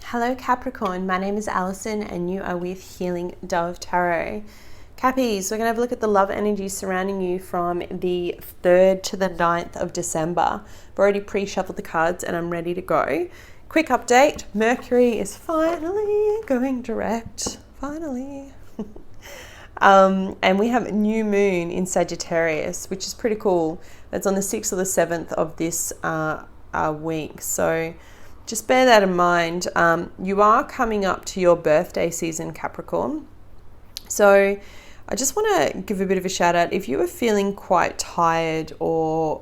Hello Capricorn, my name is Alison and you are with Healing Dove Tarot. Cappies, we're going to have a look at the love energy surrounding you from the 3rd to the 9th of December. I've already pre-shuffled the cards and I'm ready to go. Quick update, Mercury is finally going direct. Finally. And we have a new moon in Sagittarius, which is pretty cool. That's on the 6th or the 7th of this week. So just bear that in mind. You are coming up to your birthday season, Capricorn. So I just want to give a bit of a shout out. If you are feeling quite tired or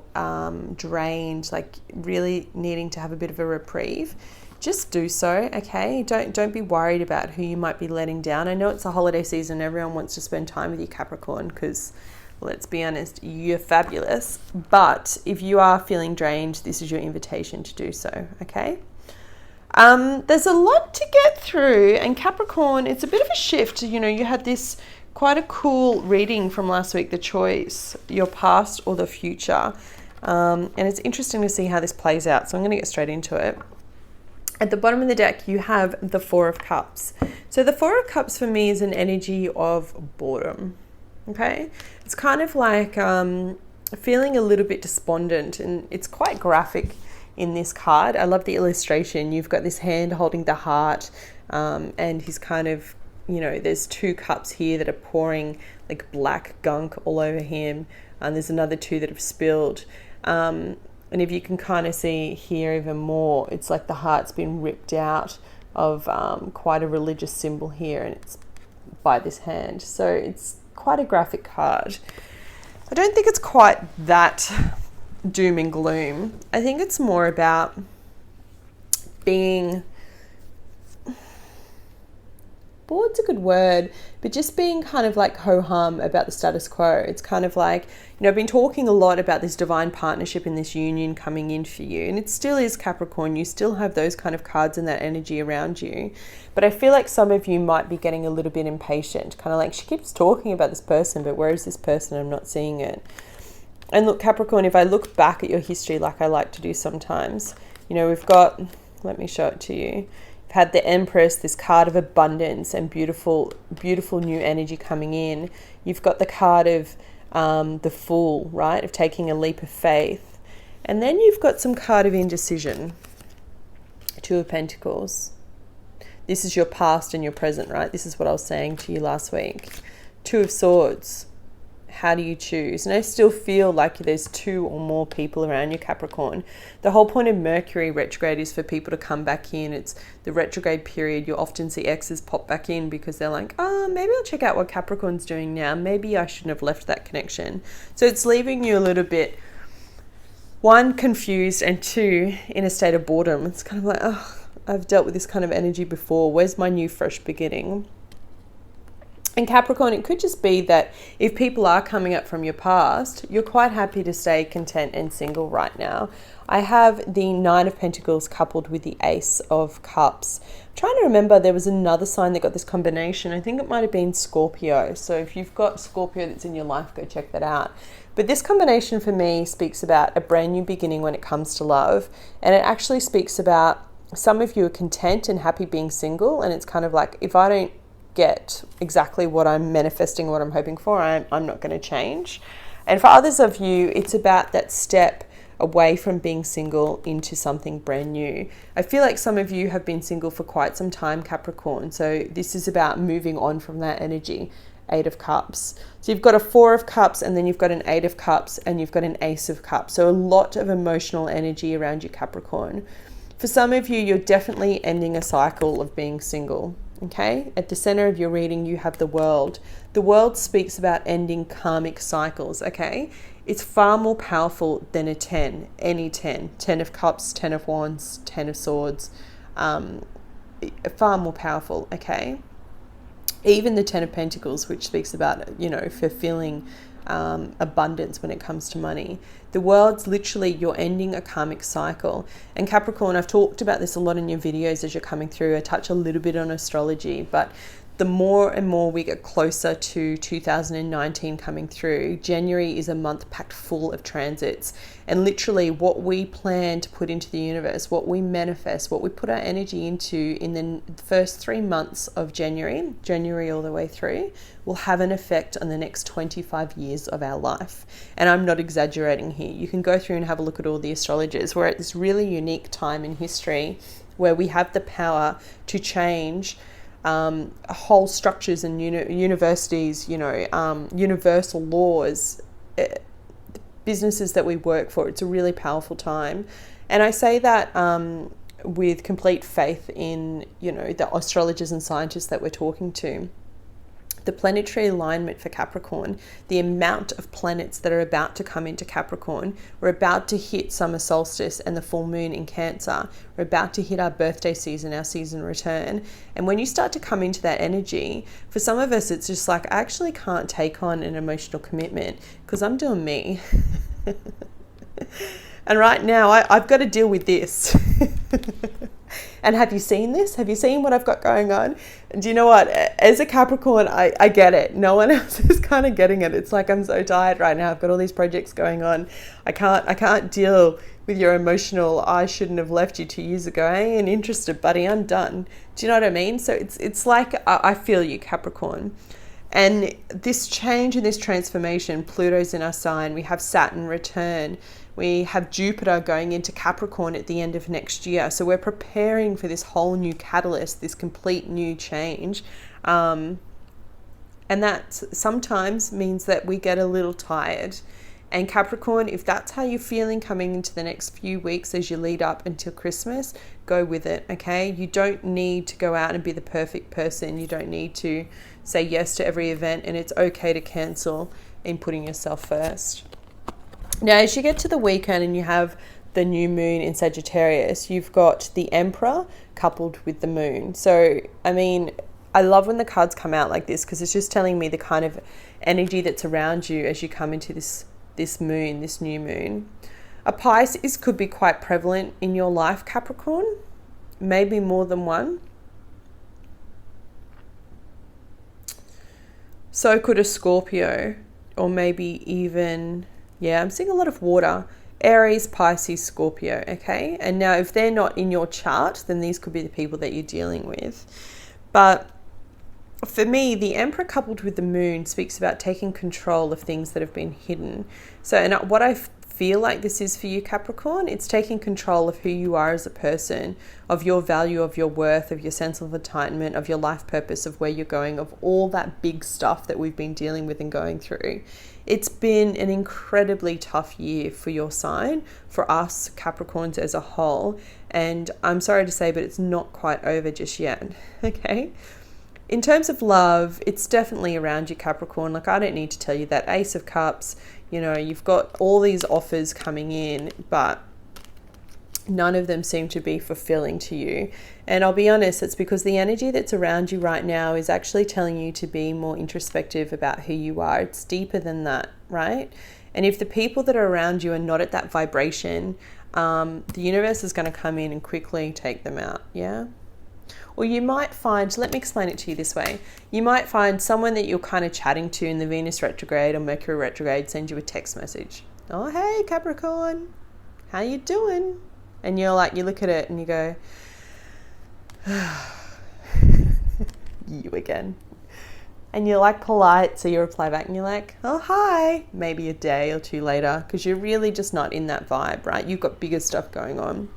drained, like really needing to have a bit of a reprieve, just do so, okay? Don't be worried about who you might be letting down. I know it's a holiday season. Everyone wants to spend time with you, Capricorn, because let's be honest, you're fabulous. But if you are feeling drained, this is your invitation to do so, okay? There's a lot to get through, and Capricorn, it's a bit of a shift. You know, you had this quite a cool reading from last week, the choice, your past or the future. And it's interesting to see how this plays out. So I'm going to get straight into it. At the bottom of the deck, you have the Four of Cups. So the Four of Cups for me is an energy of boredom. Okay. It's kind of like feeling a little bit despondent, and it's quite graphic in this card. I love the illustration. You've got this hand holding the heart, and he's kind of, you know, there's two cups here that are pouring like black gunk all over him, and there's another two that have spilled. And if you can kind of see here even more, it's like the heart's been ripped out of quite a religious symbol here, and it's by this hand. So it's quite a graphic card. I don't think it's quite that doom and gloom. I think it's more about being, bored's a good word, but just being kind of like ho-hum about the status quo. It's kind of like, you know, I've been talking a lot about this divine partnership and this union coming in for you, and it still is, Capricorn. You still have those kind of cards and that energy around you, but I feel like some of you might be getting a little bit impatient, kind of like, she keeps talking about this person, but where is this person? I'm not seeing it. And look, Capricorn, if I look back at your history, like I like to do sometimes, you know, we've got, let me show it to you. You've had the Empress, this card of abundance and beautiful, beautiful new energy coming in. You've got the card of the Fool, right, of taking a leap of faith. And then you've got some card of indecision, Two of Pentacles. This is your past and your present, right? This is what I was saying to you last week. Two of Swords. How do you choose? And I still feel like there's two or more people around you, Capricorn. The whole point of Mercury retrograde is for people to come back in. It's the retrograde period. You'll often see exes pop back in because they're like, oh, maybe I'll check out what Capricorn's doing now. Maybe I shouldn't have left that connection. So it's leaving you a little bit, one, confused, and two, in a state of boredom. It's kind of like, oh, I've dealt with this kind of energy before. Where's my new fresh beginning? And Capricorn, it could just be that if people are coming up from your past, you're quite happy to stay content and single right now. I have the Nine of Pentacles coupled with the Ace of Cups. I'm trying to remember, there was another sign that got this combination. I think it might have been Scorpio. So if you've got Scorpio that's in your life, go check that out. But this combination for me speaks about a brand new beginning when it comes to love. And it actually speaks about some of you are content and happy being single. And it's kind of like, if I don't get exactly what I'm manifesting, what I'm hoping for, I'm not going to change. And for others of you, it's about that step away from being single into something brand new. I feel like some of you have been single for quite some time, Capricorn. So this is about moving on from that energy. Eight of Cups. So you've got a Four of Cups, and then you've got an Eight of Cups, and you've got an Ace of Cups. So a lot of emotional energy around you, Capricorn. For some of you, you're definitely ending a cycle of being single. Okay, at the center of your reading, you have the World. The World speaks about ending karmic cycles, okay? It's far more powerful than a 10, any 10. 10 of Cups, 10 of Wands, 10 of Swords. Far more powerful, okay? Even the 10 of Pentacles, which speaks about, you know, fulfilling abundance when it comes to money. The World's literally, you're ending a karmic cycle. And Capricorn, I've talked about this a lot in your videos as you're coming through. I touch a little bit on astrology, but the more and more we get closer to 2019 coming through, January is a month packed full of transits. And literally what we plan to put into the universe, what we manifest, what we put our energy into in the first 3 months of January all the way through, will have an effect on the next 25 years of our life. And I'm not exaggerating here. You can go through and have a look at all the astrologers. We're at this really unique time in history where we have the power to change whole structures and universities, universal laws, businesses that we work for. It's a really powerful time. And I say that with complete faith in, the astrologers and scientists that we're talking to. The planetary alignment for Capricorn, the amount of planets that are about to come into Capricorn, we're about to hit summer solstice and the full moon in Cancer. We're about to hit our birthday season, our season return. And when you start to come into that energy, for some of us, it's just like, I actually can't take on an emotional commitment because I'm doing me. And right now, I've got to deal with this. And have you seen this? Have you seen what I've got going on? Do you know what? As a Capricorn, I get it. No one else is kind of getting it. It's like, I'm so tired right now. I've got all these projects going on. I can't deal with your emotional, I shouldn't have left you 2 years ago. I ain't interested, buddy. I'm done. Do you know what I mean? So it's like, I feel you, Capricorn. And this change and this transformation, Pluto's in our sign. We have Saturn return. We have Jupiter going into Capricorn at the end of next year. So we're preparing for this whole new catalyst, this complete new change. And that sometimes means that we get a little tired. And Capricorn, if that's how you're feeling coming into the next few weeks as you lead up until Christmas, go with it, okay? You don't need to go out and be the perfect person. You don't need to say yes to every event, and it's okay to cancel in putting yourself first. Now, as you get to the weekend and you have the new moon in Sagittarius, you've got the Emperor coupled with the moon. So, I mean, I love when the cards come out like this because it's just telling me the kind of energy that's around you as you come into this moon, this new moon. A Pisces could be quite prevalent in your life, Capricorn, maybe more than one. So could a Scorpio, or maybe even, I'm seeing a lot of water. Aries, Pisces, Scorpio, okay? And now if they're not in your chart, then these could be the people that you're dealing with. But for me, the Emperor coupled with the moon speaks about taking control of things that have been hidden. So, and what I feel like this is for you, Capricorn, it's taking control of who you are as a person, of your value, of your worth, of your sense of entitlement, of your life purpose, of where you're going, of all that big stuff that we've been dealing with and going through. It's been an incredibly tough year for your sign, for us Capricorns as a whole. And I'm sorry to say, but it's not quite over just yet, okay? In terms of love, it's definitely around you, Capricorn. Like, I don't need to tell you that. Ace of Cups, you've got all these offers coming in, but none of them seem to be fulfilling to you. And I'll be honest, it's because the energy that's around you right now is actually telling you to be more introspective about who you are. It's deeper than that, right? And if the people that are around you are not at that vibration, the universe is going to come in and quickly take them out, yeah? Or you might find, let me explain it to you this way. You might find someone that you're kind of chatting to in the Venus retrograde or Mercury retrograde send you a text message. Oh, hey, Capricorn, how you doing? And you're like, you look at it and you go, you again. And you're like polite, so you reply back and you're like, oh, hi, maybe a day or two later, because you're really just not in that vibe, right? You've got bigger stuff going on.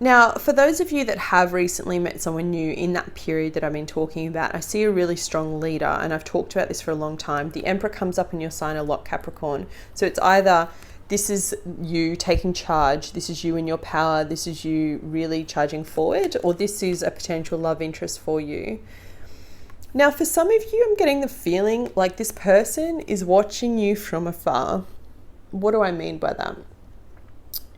Now, for those of you that have recently met someone new in that period that I've been talking about, I see a really strong leader, and I've talked about this for a long time. The Emperor comes up in your sign a lot, Capricorn. So it's either this is you taking charge, this is you in your power, this is you really charging forward, or this is a potential love interest for you. Now, for some of you, I'm getting the feeling like this person is watching you from afar. What do I mean by that?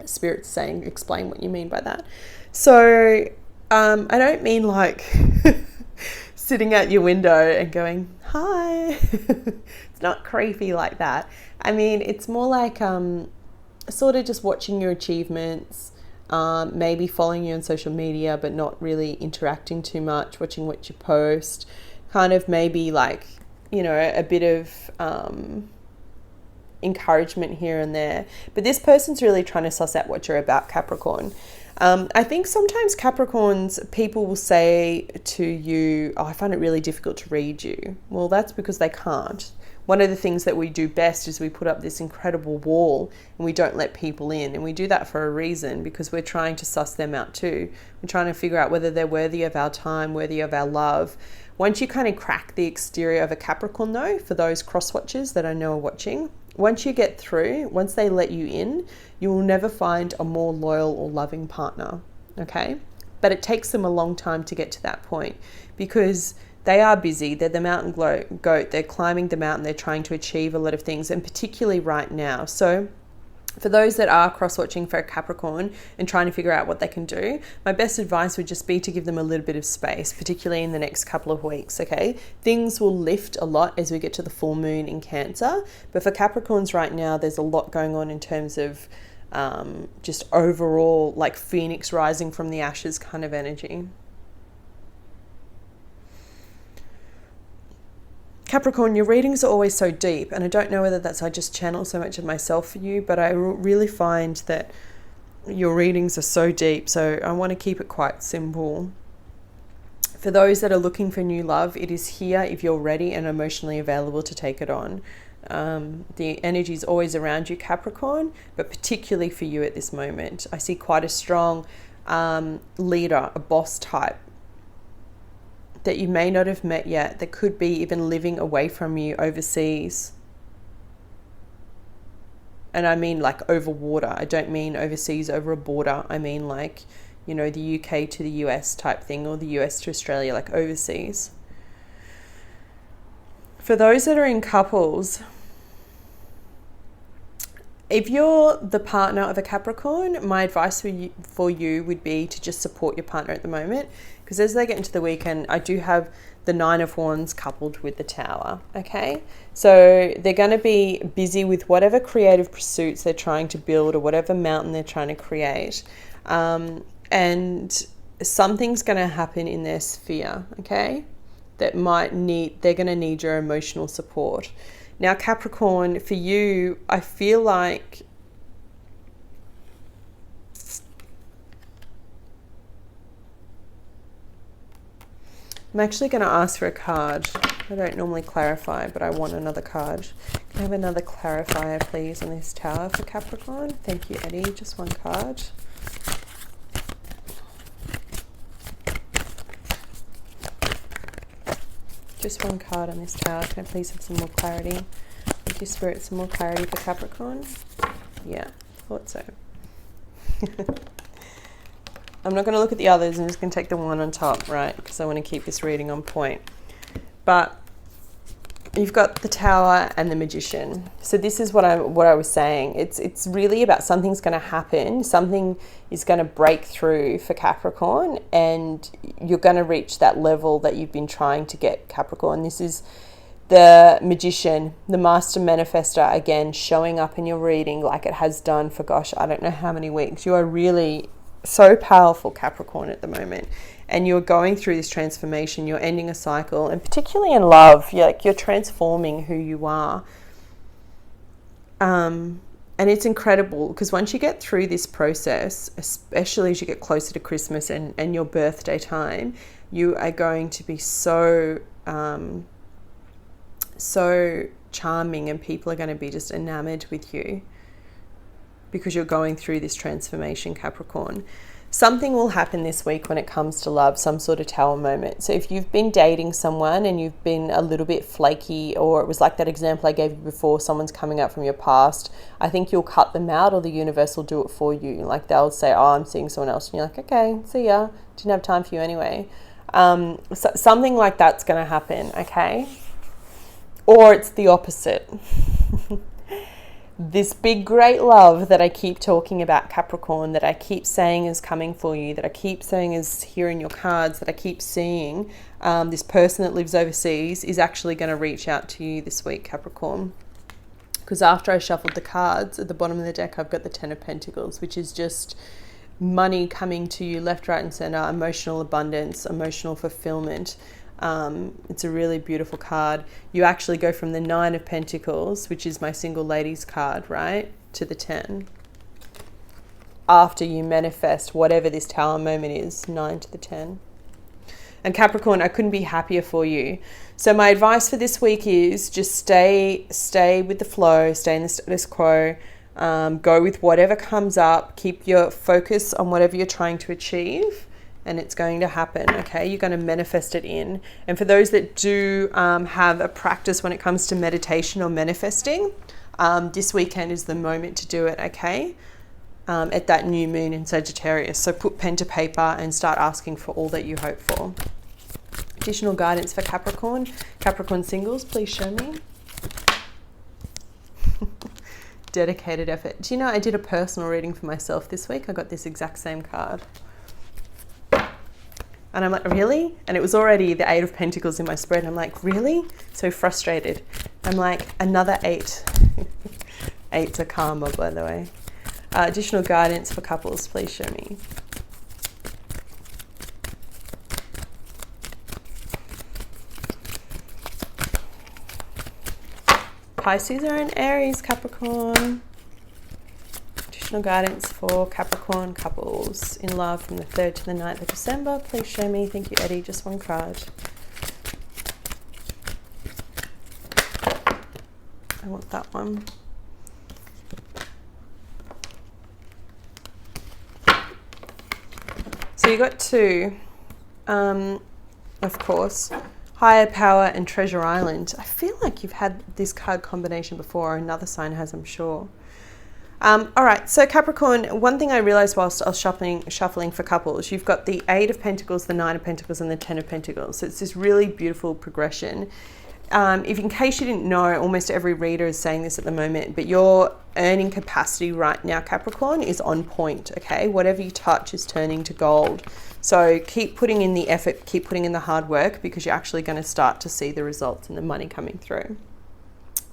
Spirit's saying, explain what you mean by that. So I don't mean like sitting at your window and going, hi. It's not creepy like that. I mean, it's more like sort of just watching your achievements, maybe following you on social media but not really interacting too much, watching what you post, kind of maybe like, you know, a bit of encouragement here and there. But this person's really trying to suss out what you're about, Capricorn. I think sometimes Capricorns, people will say to you, oh, I find it really difficult to read you. Well, that's because they can't. One of the things that we do best is we put up this incredible wall and we don't let people in. And we do that for a reason, because we're trying to suss them out too. We're trying to figure out whether they're worthy of our time, worthy of our love. Once you kind of crack the exterior of a Capricorn though, for those cross watchers that I know are watching, once you get through, once they let you in, you will never find a more loyal or loving partner, okay? But it takes them a long time to get to that point, because they are busy. They're the mountain goat. They're climbing the mountain. They're trying to achieve a lot of things, and particularly right now. So for those that are cross-watching for a Capricorn and trying to figure out what they can do, my best advice would just be to give them a little bit of space, particularly in the next couple of weeks, okay? Things will lift a lot as we get to the full moon in Cancer. But for Capricorns right now, there's a lot going on in terms of just overall like phoenix rising from the ashes kind of energy. Capricorn, your readings are always so deep, and I don't know whether that's I just channel so much of myself for you, but I really find that your readings are so deep, so I want to keep it quite simple. For those that are looking for new love, it is here if you're ready and emotionally available to take it on. The energy is always around you, Capricorn, but particularly for you at this moment. I see quite a strong leader, a boss type, that you may not have met yet, that could be even living away from you overseas. And I mean like over water. I don't mean overseas over a border. I mean like, you know, the UK to the US type thing, or the US to Australia, like overseas. For those that are in couples, if you're the partner of a Capricorn, my advice for you would be to just support your partner at the moment, because as they get into the weekend, I do have the Nine of Wands coupled with the Tower, okay? So they're going to be busy with whatever creative pursuits they're trying to build, or whatever mountain they're trying to create. And something's going to happen in their sphere, okay? They're going to need your emotional support. Now, Capricorn, for you, I feel like I'm actually going to ask for a card. I don't normally clarify, but I want another card. Can I have another clarifier, please, on this Tower for Capricorn? Thank you, Eddie. Just one card. Just one card on this Tower. Can I please have some more clarity? Thank you, Spirit. Some more clarity for Capricorn. Yeah, thought so. I'm not going to look at the others. I'm just going to take the one on top, right? Because I want to keep this reading on point. But you've got the Tower and the Magician. So this is what I was saying. It's really about something's going to happen. Something is going to break through for Capricorn, and you're going to reach that level that you've been trying to get, Capricorn. This is the Magician, the Master Manifestor, again, showing up in your reading like it has done for, gosh, I don't know how many weeks. You are really so powerful, Capricorn, at the moment. And you're going through this transformation. You're ending a cycle, and particularly in love, you're transforming who you are. And it's incredible, because once you get through this process, especially as you get closer to Christmas and your birthday time, you are going to be so charming, and people are going to be just enamored with you, because you're going through this transformation, Capricorn. Something will happen this week when it comes to love, some sort of Tower moment. So if you've been dating someone and you've been a little bit flaky, or it was like that example I gave you before, someone's coming up from your past, I think you'll cut them out, or the universe will do it for you. Like they'll say, oh, I'm seeing someone else. And you're like, okay, see ya. Didn't have time for you anyway. So something like that's going to happen, okay? Or it's the opposite. This big, great love that I keep talking about, Capricorn, that I keep saying is coming for you, that I keep saying is here in your cards, that I keep seeing, this person that lives overseas is actually going to reach out to you this week, Capricorn. Because after I shuffled the cards, at the bottom of the deck, I've got the Ten of Pentacles, which is just money coming to you left, right and center, emotional abundance, emotional fulfillment. It's a really beautiful card. You actually go from the 9 of Pentacles, which is my single ladies card, right, to the 10. After you manifest whatever this Tower moment is, 9 to the 10. And Capricorn, I couldn't be happier for you. So my advice for this week is just stay with the flow, stay in the status quo, go with whatever comes up, keep your focus on whatever you're trying to achieve, and it's going to happen, okay? You're going to manifest it in. And for those that do have a practice when it comes to meditation or manifesting, this weekend is the moment to do it, okay? At that new moon in Sagittarius. So put pen to paper and start asking for all that you hope for. Additional guidance for Capricorn. Capricorn singles, please show me. Dedicated effort. Do you know I did a personal reading for myself this week? I got this exact same card. And I'm like, really? And it was already the 8 of Pentacles in my spread. I'm like, really? So frustrated. I'm like, another 8. 8's a karma, by the way. Additional guidance for couples, please show me. Pisces are in Aries, Capricorn. Additional guidance for Capricorn couples in love from the 3rd to the 9th of December. Please show me. Thank you, Eddie. Just one card. I want that one. So you got 2, of course, Higher Power and Treasure Island. I feel like you've had this card combination before, or another sign has, I'm sure. All right, so Capricorn, one thing I realized whilst I was shuffling for couples, you've got the 8 of Pentacles, the 9 of Pentacles, and the 10 of Pentacles. So it's this really beautiful progression. If in case you didn't know, almost every reader is saying this at the moment, but your earning capacity right now, Capricorn, is on point, okay? Whatever you touch is turning to gold. So keep putting in the effort, keep putting in the hard work, because you're actually going to start to see the results and the money coming through.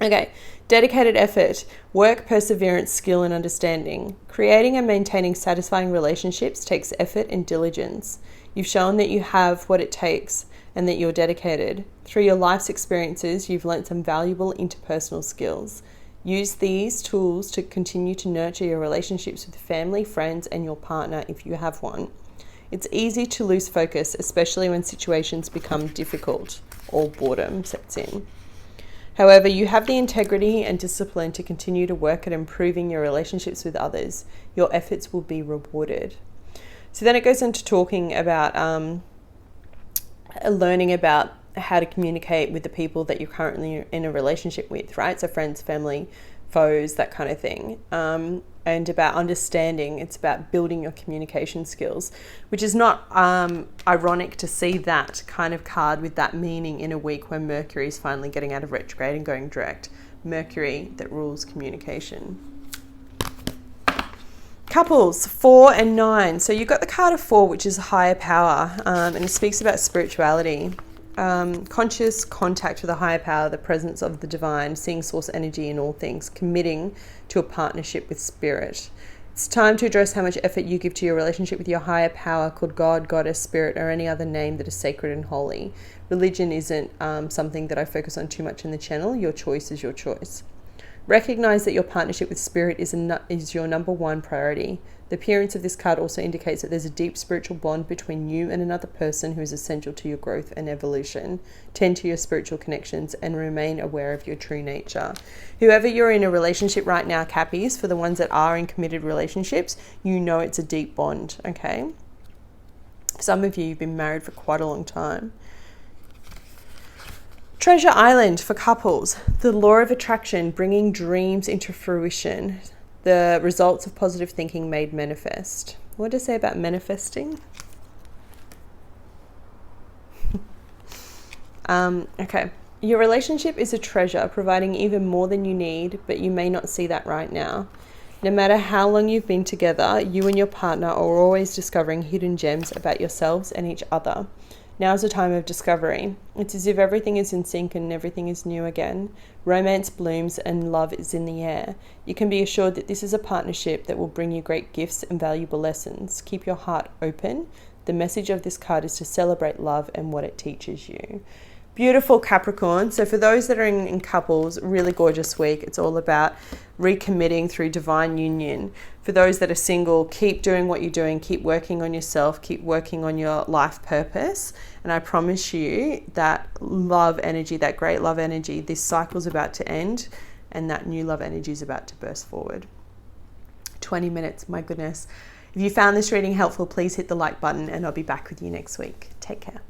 Okay, dedicated effort, work, perseverance, skill and understanding. Creating and maintaining satisfying relationships takes effort and diligence. You've shown that you have what it takes and that you're dedicated. Through your life's experiences, you've learnt some valuable interpersonal skills. Use these tools to continue to nurture your relationships with family, friends, and your partner if you have one. It's easy to lose focus, especially when situations become difficult or boredom sets in. However, you have the integrity and discipline to continue to work at improving your relationships with others. Your efforts will be rewarded. So then it goes into talking about learning about how to communicate with the people that you're currently in a relationship with, right? So friends, family, foes, that kind of thing. And about understanding, it's about building your communication skills, which is not ironic to see that kind of card with that meaning in a week when Mercury is finally getting out of retrograde and going direct. Mercury that rules communication. Couples, 4 and 9. So you've got the card of 4, which is higher power, and it speaks about spirituality. Conscious contact with a higher power, the presence of the divine, seeing source energy in all things, committing to a partnership with spirit. It's time to address how much effort you give to your relationship with your higher power, called God, Goddess, Spirit, or any other name that is sacred and holy. Religion isn't something that I focus on too much in the channel. Your choice is your choice. Recognize that your partnership with spirit is your number one priority. The appearance of this card also indicates that there's a deep spiritual bond between you and another person who is essential to your growth and evolution. Tend to your spiritual connections and remain aware of your true nature. Whoever you're in a relationship right now, Cappies, for the ones that are in committed relationships, you know it's a deep bond, okay? Some of you, you've been married for quite a long time. Treasure Island for couples, the law of attraction, bringing dreams into fruition, the results of positive thinking made manifest. What does it say about manifesting? Okay, your relationship is a treasure, providing even more than you need, but you may not see that right now. No matter how long you've been together, you and your partner are always discovering hidden gems about yourselves and each other. Now's a time of discovery. It's as if everything is in sync and everything is new again. Romance blooms and love is in the air. You can be assured that this is a partnership that will bring you great gifts and valuable lessons. Keep your heart open. The message of this card is to celebrate love and what it teaches you. Beautiful, Capricorn. So for those that are in couples, really gorgeous week. It's all about recommitting through divine union. For those that are single, keep doing what you're doing. Keep working on yourself. Keep working on your life purpose. And I promise you that love energy, that great love energy, this cycle's about to end and that new love energy is about to burst forward. 20 minutes, my goodness. If you found this reading helpful, please hit the like button and I'll be back with you next week. Take care.